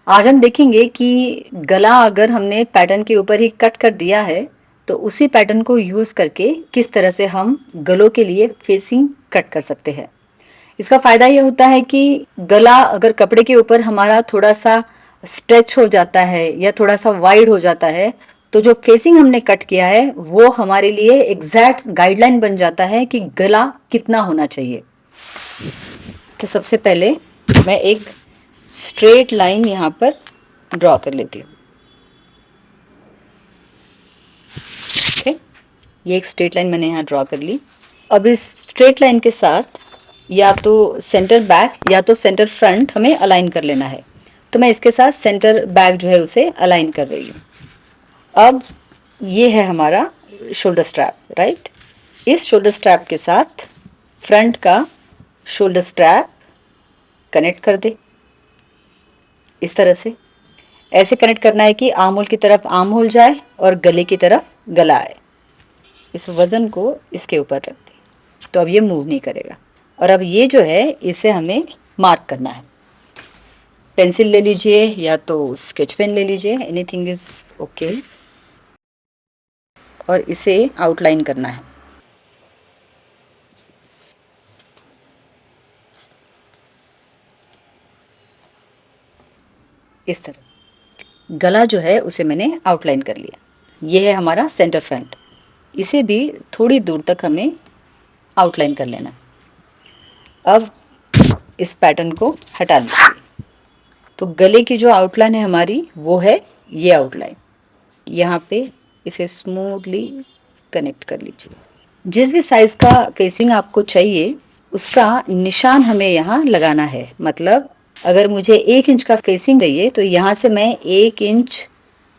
आज हम देखेंगे कि गला अगर हमने पैटर्न के ऊपर ही कट कर दिया है तो उसी पैटर्न को यूज़ करके किस तरह से हम गलों के लिए फेसिंग कट कर सकते हैं। इसका फ़ायदा ये होता है कि गला अगर कपड़े के ऊपर हमारा थोड़ा सा स्ट्रेच हो जाता है या थोड़ा सा वाइड हो जाता है तो जो फेसिंग हमने कट किया है वो हमारे लिए एग्जैक्ट गाइडलाइन बन जाता है कि गला कितना होना चाहिए। तो सबसे पहले मैं एक स्ट्रेट लाइन यहाँ पर ड्रॉ कर लेती हूँ। ओके, ये एक स्ट्रेट लाइन मैंने यहाँ ड्रॉ कर ली। अब इस स्ट्रेट लाइन के साथ या तो सेंटर बैक या तो सेंटर फ्रंट हमें अलाइन कर लेना है। तो मैं इसके साथ सेंटर बैक जो है उसे अलाइन कर रही हूँ। अब ये है हमारा शोल्डर स्ट्रैप, राइट। इस शोल्डर स्ट्रैप के साथ फ्रंट का शोल्डर स्ट्रैप कनेक्ट कर दे इस तरह से। ऐसे कनेक्ट करना है कि आर्म होल की तरफ आर्म होल जाए और गले की तरफ गला आए। इस वज़न को इसके ऊपर रख दे तो अब ये मूव नहीं करेगा। और अब ये जो है इसे हमें मार्क करना है। पेंसिल ले लीजिए या तो स्केच पेन ले लीजिए, एनीथिंग इज ओके। और इसे आउटलाइन करना है। इस तरह गला जो है उसे मैंने आउटलाइन कर लिया। ये है हमारा सेंटर फ्रंट। इसे भी थोड़ी दूर तक हमें आउटलाइन कर लेना। अब इस पैटर्न को हटा दीजिए। तो गले की जो आउटलाइन है हमारी वो है ये आउटलाइन। यहाँ पे इसे स्मूथली कनेक्ट कर लीजिए। जिस भी साइज़ का फेसिंग आपको चाहिए उसका निशान हमें यहाँ लगाना है। मतलब अगर मुझे 1 इंच का फेसिंग चाहिए तो यहाँ से मैं 1 इंच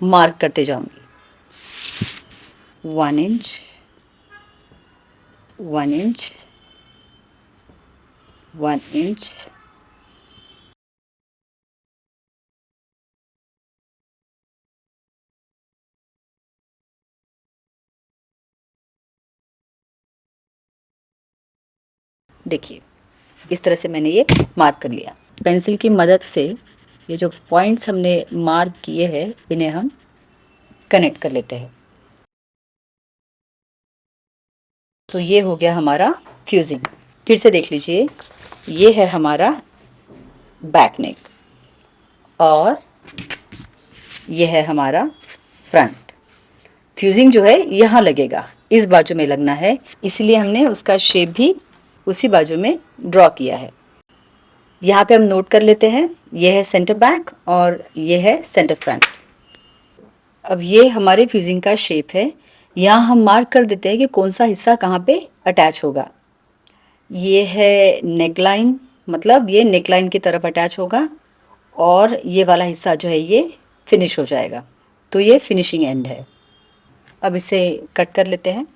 मार्क करते जाऊंगी। 1 इंच, 1 इंच, 1 इंच, देखिए इस तरह से मैंने ये मार्क कर लिया। पेंसिल की मदद से ये जो पॉइंट्स हमने मार्क किए हैं इन्हें हम कनेक्ट कर लेते हैं। तो ये हो गया हमारा फ्यूजिंग। फिर से देख लीजिए, ये है हमारा बैक नेक और ये है हमारा फ्रंट। फ्यूजिंग जो है यहाँ लगेगा, इस बाजू में लगना है, इसलिए हमने उसका शेप भी उसी बाजू में ड्रॉ किया है। यहाँ पे हम नोट कर लेते हैं, ये है सेंटर बैक और ये है सेंटर फ्रंट। अब ये हमारे फ्यूजिंग का शेप है। यहाँ हम मार्क कर देते हैं कि कौन सा हिस्सा कहाँ पे अटैच होगा। ये है नेकलाइन, मतलब ये नेकलाइन की तरफ अटैच होगा और ये वाला हिस्सा जो है ये फिनिश हो जाएगा। तो ये फिनिशिंग एंड है। अब इसे कट कर लेते हैं।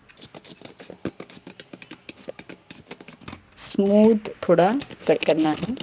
स्मूथ थोड़ा कट करना है।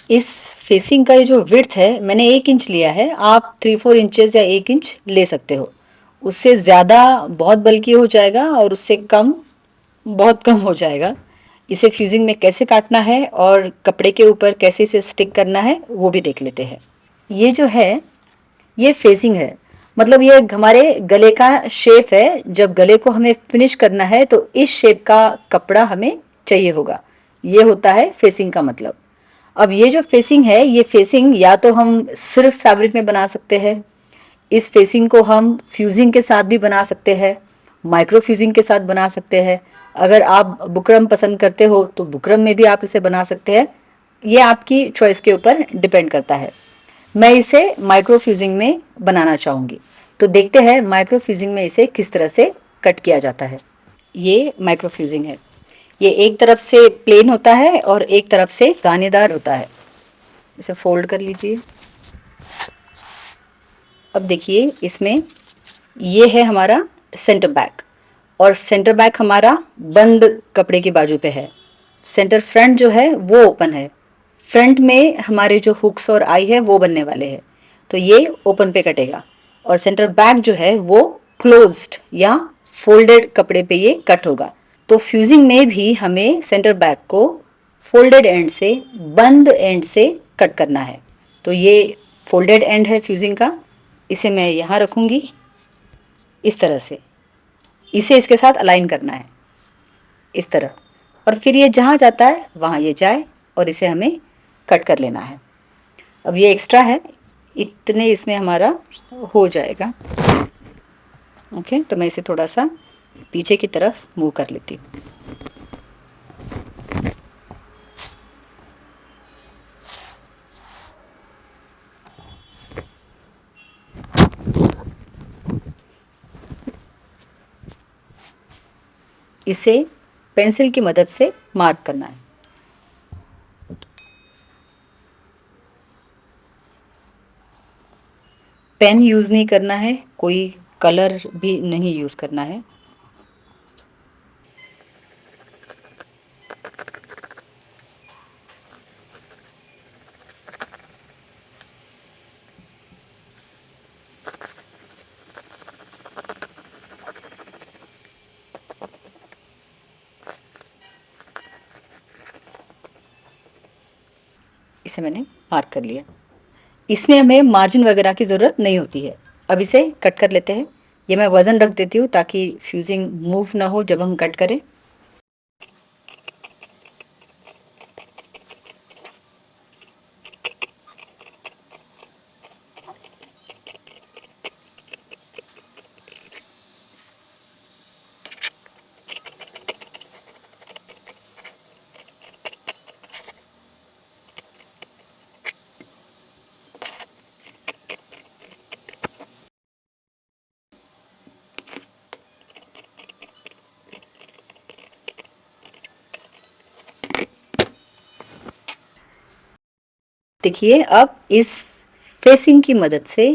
इस फेसिंग का ये जो विड्थ है मैंने 1 इंच लिया है। आप 3-4 इंचेस या 1 इंच ले सकते हो। उससे ज़्यादा बहुत बल्कि हो जाएगा और उससे कम बहुत कम हो जाएगा। इसे फ्यूजिंग में कैसे काटना है और कपड़े के ऊपर कैसे इसे स्टिक करना है वो भी देख लेते हैं। ये जो है ये फेसिंग है, मतलब ये हमारे गले का शेप है। जब गले को हमें फिनिश करना है तो इस शेप का कपड़ा हमें चाहिए होगा। ये होता है फेसिंग का मतलब। अब ये जो फेसिंग है, ये फेसिंग या तो हम सिर्फ फैब्रिक में बना सकते हैं, इस फेसिंग को हम फ्यूजिंग के साथ भी बना सकते हैं, माइक्रो फ्यूजिंग के साथ बना सकते हैं। अगर आप बुकरम पसंद करते हो तो बुकरम में भी आप इसे बना सकते हैं। ये आपकी चॉइस के ऊपर डिपेंड करता है। मैं इसे माइक्रो फ्यूजिंग में बनाना चाहूँगी, तो देखते हैं माइक्रो फ्यूजिंग में इसे किस तरह से कट किया जाता है। ये माइक्रो फ्यूजिंग है। ये एक तरफ से प्लेन होता है और एक तरफ से दानेदार होता है। इसे फोल्ड कर लीजिए। अब देखिए इसमें ये है हमारा सेंटर बैक, और सेंटर बैक हमारा बंद कपड़े की बाजू पे है। सेंटर फ्रंट जो है वो ओपन है। फ्रंट में हमारे जो हुक्स और आई है वो बनने वाले हैं, तो ये ओपन पे कटेगा। और सेंटर बैक जो है वो क्लोज्ड या फोल्डेड कपड़े पे ये कट होगा। तो फ्यूजिंग में भी हमें सेंटर बैक को फोल्डेड एंड से, बंद एंड से कट करना है। तो ये फोल्डेड एंड है फ्यूजिंग का। इसे मैं यहाँ रखूँगी इस तरह से। इसे इसके साथ अलाइन करना है इस तरह, और फिर ये जहाँ जाता है वहाँ ये जाए, और इसे हमें कट कर लेना है। अब ये एक्स्ट्रा है, इतने इसमें हमारा हो जाएगा। ओके, तो मैं इसे थोड़ा सा पीछे की तरफ मूव कर लेती हूँ। इसे पेंसिल की मदद से मार्क करना है। पेन यूज़ नहीं करना है, कोई कलर भी नहीं यूज़ करना है। इसे मैंने मार्क कर लिया। इसमें हमें मार्जिन वगैरह की ज़रूरत नहीं होती है। अब इसे कट कर लेते हैं। ये मैं वज़न रख देती हूँ ताकि फ्यूजिंग मूव ना हो जब हम कट करें। देखिए अब इस फेसिंग की मदद से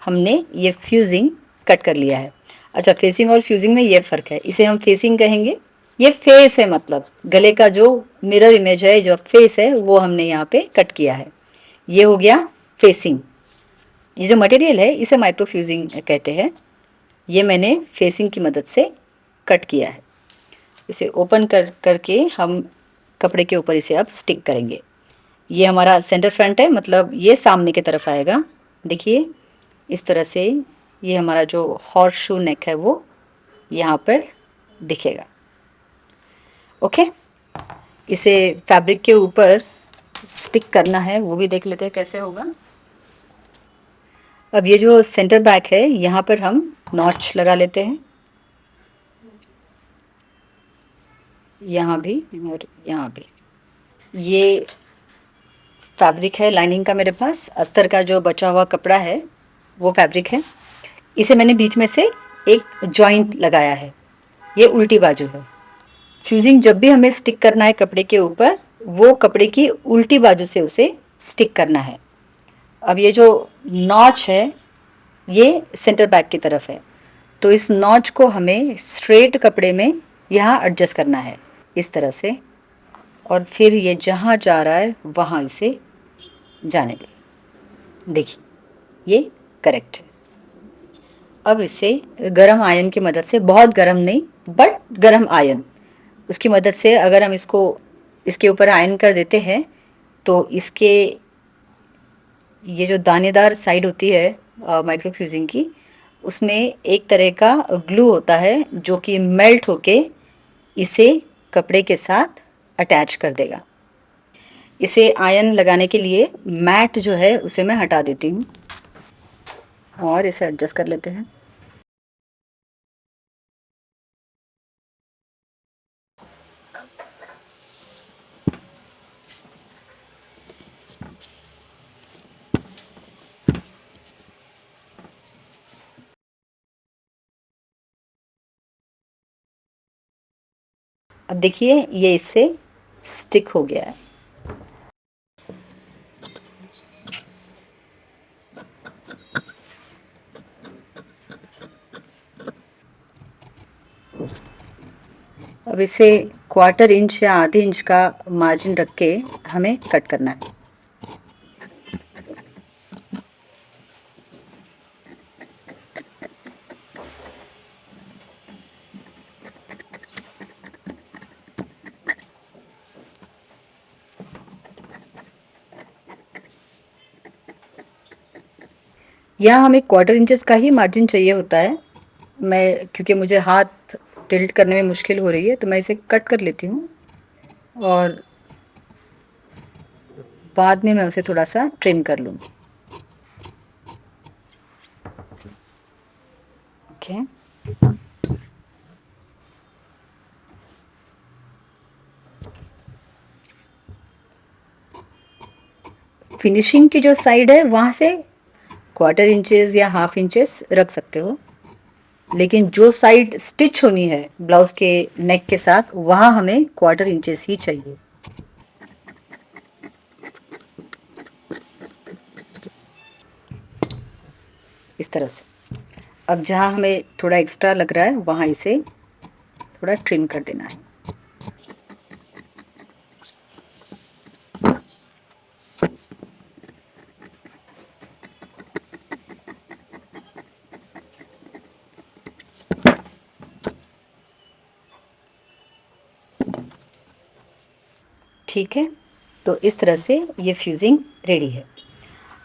हमने ये फ्यूजिंग कट कर लिया है। अच्छा, फेसिंग और फ्यूजिंग में ये फ़र्क है, इसे हम फेसिंग कहेंगे। ये फेस है, मतलब गले का जो मिरर इमेज है, जो फेस है, वो हमने यहाँ पे कट किया है। ये हो गया फेसिंग। ये जो मटेरियल है इसे माइक्रो फ्यूजिंग कहते हैं। ये मैंने फेसिंग की मदद से कट किया है। इसे ओपन करके हम कपड़े के ऊपर इसे अब स्टिक करेंगे। ये हमारा सेंटर फ्रंट है, मतलब ये सामने की तरफ आएगा। देखिए इस तरह से ये हमारा जो हॉर्स शू नेक है वो यहाँ पर दिखेगा। ओके, इसे फैब्रिक के ऊपर स्टिक करना है, वो भी देख लेते हैं कैसे होगा। अब ये जो सेंटर बैक है यहाँ पर हम नॉच लगा लेते हैं, यहाँ भी और यहाँ भी। ये फैब्रिक है लाइनिंग का मेरे पास, अस्तर का जो बचा हुआ कपड़ा है वो फैब्रिक है। इसे मैंने बीच में से एक जॉइंट लगाया है, ये उल्टी बाजू है। फ्यूजिंग जब भी हमें स्टिक करना है कपड़े के ऊपर, वो कपड़े की उल्टी बाजू से उसे स्टिक करना है। अब ये जो नॉच है ये सेंटर बैक की तरफ है, तो इस नॉच को हमें स्ट्रेट कपड़े में यहाँ एडजस्ट करना है इस तरह से, और फिर ये जहाँ जा रहा है वहाँ इसे जाने दें। देखिए ये करेक्ट है। अब इसे गरम आयन की मदद से, बहुत गरम नहीं बट गरम आयन, उसकी मदद से अगर हम इसको इसके ऊपर आयन कर देते हैं तो इसके ये जो दानेदार साइड होती है माइक्रो फ्यूजिंग की, उसमें एक तरह का ग्लू होता है जो कि मेल्ट होके इसे कपड़े के साथ अटैच कर देगा। इसे आयन लगाने के लिए मैट जो है उसे मैं हटा देती हूँ और इसे एडजस्ट कर लेते हैं। अब देखिए ये इससे स्टिक हो गया है। अब इसे 1/4 इंच या आधे इंच का मार्जिन रख के हमें कट करना है। यहाँ हमें 1/4 इंचेस का ही मार्जिन चाहिए होता है। मैं क्योंकि मुझे हाथ टिल्ट करने में मुश्किल हो रही है तो मैं इसे कट कर लेती हूँ और बाद में मैं उसे थोड़ा सा ट्रिम कर लूँगी। ओके, फिनिशिंग की जो साइड है वहाँ से 1/4 इंचेस या हाफ इंचेस रख सकते हो, लेकिन जो साइड स्टिच होनी है ब्लाउज के नेक के साथ वहाँ हमें 1/4 इंचेस ही चाहिए। इस तरह से। अब जहाँ हमें थोड़ा एक्स्ट्रा लग रहा है वहाँ इसे थोड़ा ट्रिम कर देना है। ठीक है, तो इस तरह से ये फ्यूजिंग रेडी है।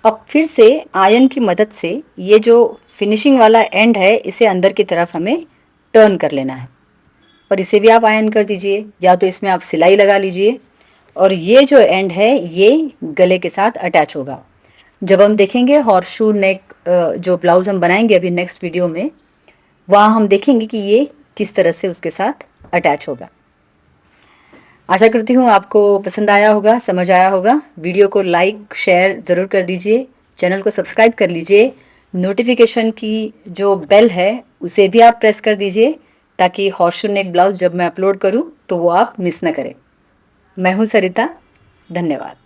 अब फिर से आयन की मदद से ये जो फिनिशिंग वाला एंड है इसे अंदर की तरफ हमें टर्न कर लेना है और इसे भी आप आयन कर दीजिए या तो इसमें आप सिलाई लगा लीजिए। और ये जो एंड है ये गले के साथ अटैच होगा। जब हम देखेंगे हॉर्सशू नेक जो ब्लाउज हम बनाएंगे अभी नेक्स्ट वीडियो में, वहाँ हम देखेंगे कि ये किस तरह से उसके साथ अटैच होगा। आशा करती हूँ आपको पसंद आया होगा, समझ आया होगा। वीडियो को लाइक शेयर ज़रूर कर दीजिए, चैनल को सब्सक्राइब कर लीजिए, नोटिफिकेशन की जो बेल है उसे भी आप प्रेस कर दीजिए ताकि हॉर्सशू नेक ब्लाउज जब मैं अपलोड करूँ तो वो आप मिस ना करें। मैं हूँ सरिता, धन्यवाद।